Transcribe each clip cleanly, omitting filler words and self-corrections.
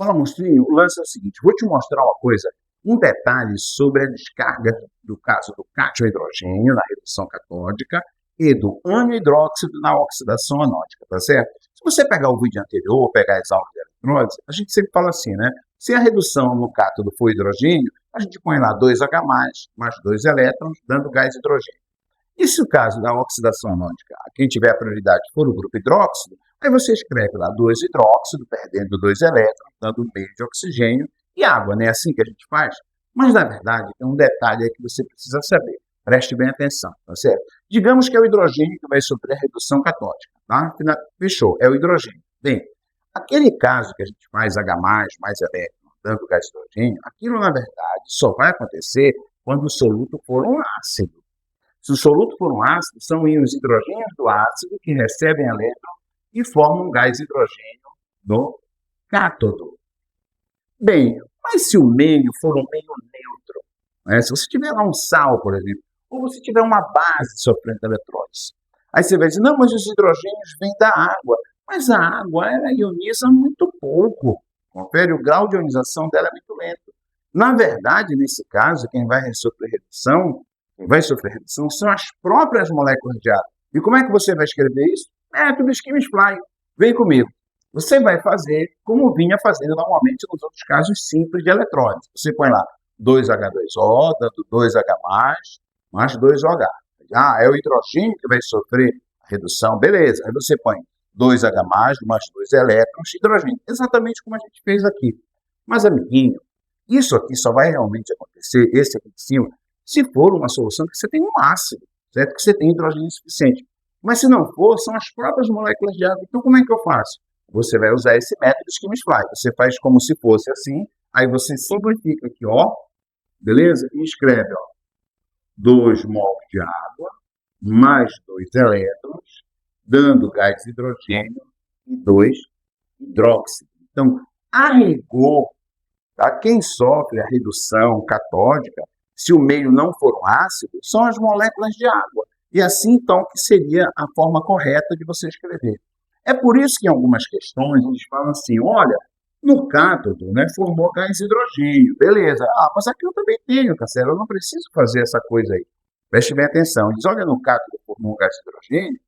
Fala, monstrinho, o lance é o seguinte, vou te mostrar uma coisa, um detalhe sobre a descarga do caso do cátion hidrogênio na redução catódica e do anhidróxido na oxidação anódica, tá certo? Se você pegar o vídeo anterior, pegar as aulas de eletrólise, a gente sempre fala assim, né? Se a redução no cátodo for hidrogênio, a gente põe lá 2H+, mais 2 elétrons, dando gás hidrogênio. E se o caso da oxidação anódica, quem tiver a prioridade for o grupo hidróxido, aí você escreve lá 2 hidróxido, perdendo 2 elétrons, dando um meio de oxigênio e água, né? É assim que a gente faz. Mas, na verdade, tem um detalhe aí que você precisa saber. Preste bem atenção, tá certo? Digamos que é o hidrogênio que vai sofrer a redução catódica, tá? Fechou, é o hidrogênio. Bem, aquele caso que a gente faz H+, mais elétrons, dando gás hidrogênio, aquilo, na verdade, só vai acontecer quando o soluto for um ácido. Se o soluto for um ácido, são íons hidrogênios do ácido que recebem elétron e formam um gás hidrogênio no cátodo. Bem, mas se o meio for um meio neutro, né? Se você tiver lá um sal, por exemplo, ou você tiver uma base sofrendo eletrólise, aí você vai dizer, não, mas os hidrogênios vêm da água. Mas a água, ela ioniza muito pouco. Confere, o grau de ionização dela é muito lento. Na verdade, nesse caso, quem vai sofrer redução são as próprias moléculas de água. E como é que você vai escrever isso? Método Schmidt-Fly. Vem comigo. Você vai fazer como vinha fazendo normalmente nos outros casos simples de eletrólise. Você põe lá 2H2O, dando 2H+, mais 2OH. Ah, é o hidrogênio que vai sofrer a redução. Beleza. Aí você põe 2H+, mais 2 elétrons de hidrogênio. Exatamente como a gente fez aqui. Mas, amiguinho, isso aqui só vai realmente acontecer, esse aqui de cima, se for uma solução que você tem um ácido, certo? Que você tem hidrogênio suficiente. Mas se não for, são as próprias moléculas de água. Então, como é que eu faço? Você vai usar esse método Schmidt-Fly. Você faz como se fosse assim, aí você simplifica aqui, ó, beleza? E escreve, ó, 2 mol de água, mais 2 elétrons, dando gás hidrogênio e 2 hidróxido. Então, a rigor, tá? Quem sofre a redução catódica, se o meio não for um ácido, são as moléculas de água. E assim, então, que seria a forma correta de você escrever. É por isso que em algumas questões eles falam assim, olha, no cátodo, né, formou gás hidrogênio, beleza. Ah, mas aqui eu também tenho, Castelo, eu não preciso fazer essa coisa aí. Preste bem atenção. Eles olham no cátodo, formou um gás hidrogênio,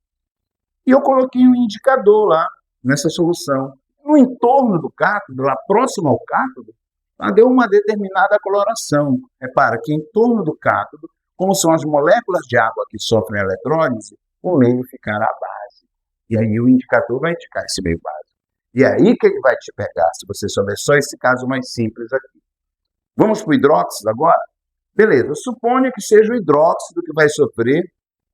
e eu coloquei um indicador lá, nessa solução. No entorno do cátodo, lá próximo ao cátodo, deu uma determinada coloração. Repara que em torno do cátodo, como são as moléculas de água que sofrem eletrólise, o meio ficará base. E aí o indicador vai indicar esse meio base. E é aí que ele vai te pegar, se você souber só esse caso mais simples aqui. Vamos para o hidróxido agora? Beleza, suponha que seja o hidróxido que vai sofrer,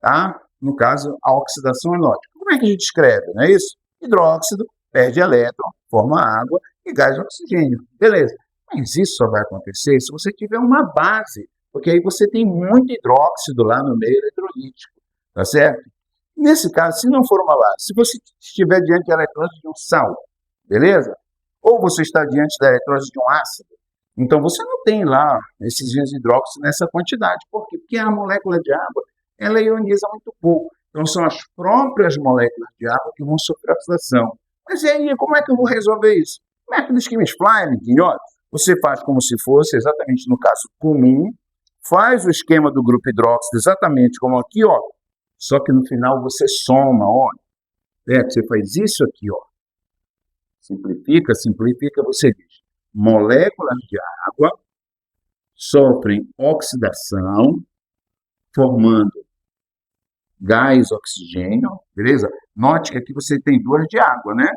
tá? No caso, a oxidação anódica. Como é que a gente escreve, não é isso? Hidróxido, perde elétron, forma água e gás oxigênio. Beleza. Mas isso só vai acontecer se você tiver uma base, porque aí você tem muito hidróxido lá no meio eletrolítico, tá certo? Nesse caso, se não for uma base, se você estiver diante da eletrólise de um sal, beleza? Ou você está diante da eletrólise de um ácido, então você não tem lá esses íons hidróxidos nessa quantidade. Por quê? Porque a molécula de água, ela ioniza muito pouco. Então são as próprias moléculas de água que vão sofrer oxidação. Mas e aí, como é que eu vou resolver isso? Método Schmidt-Fly, amiguinho, ó. Você faz como se fosse, exatamente no caso comum, faz o esquema do grupo hidróxido exatamente como aqui, ó. Só que no final você soma, ó. Você faz isso aqui, ó. Simplifica, você diz. Moléculas de água sofrem oxidação, formando gás oxigênio, beleza? Note que aqui você tem 2 de água, né?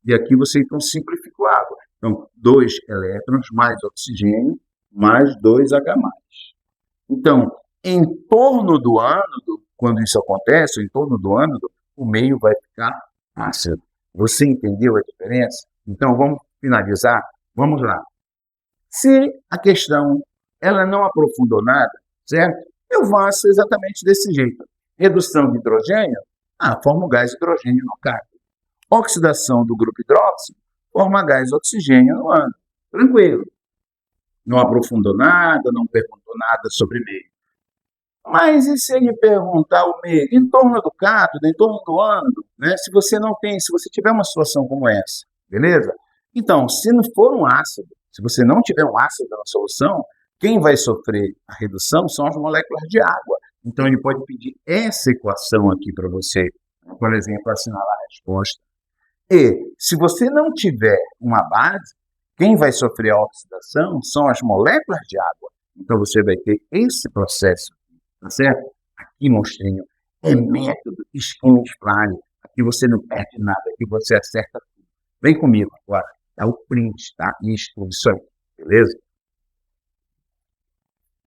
E aqui você então simplificou a água. Então, 2 elétrons mais oxigênio, mais 2H+. Então, em torno do ânodo, quando isso acontece, em torno do ânodo, o meio vai ficar ácido. Você entendeu a diferença? Então, vamos finalizar? Vamos lá. Se a questão ela não aprofundou nada, certo? Eu faço exatamente desse jeito. Redução de hidrogênio, forma o gás hidrogênio no cátodo. Oxidação do grupo hidróxido, forma gás oxigênio no ânodo. Tranquilo. Não aprofundou nada, não perguntou nada sobre meio. Mas e se ele perguntar o meio? Em torno do cátodo, em torno do ânodo, né? Se você tiver uma situação como essa, beleza? Então, se não for um ácido, se você não tiver um ácido na solução, quem vai sofrer a redução são as moléculas de água. Então, ele pode pedir essa equação aqui para você, por exemplo, assinalar a resposta. E, se você não tiver uma base, quem vai sofrer a oxidação são as moléculas de água. Então, você vai ter esse processo, tá certo? Aqui, monstrinho, é método Skinner-Flynn. Aqui você não perde nada, aqui você acerta tudo. Vem comigo agora, dá o print, tá? E estuda isso aí, beleza?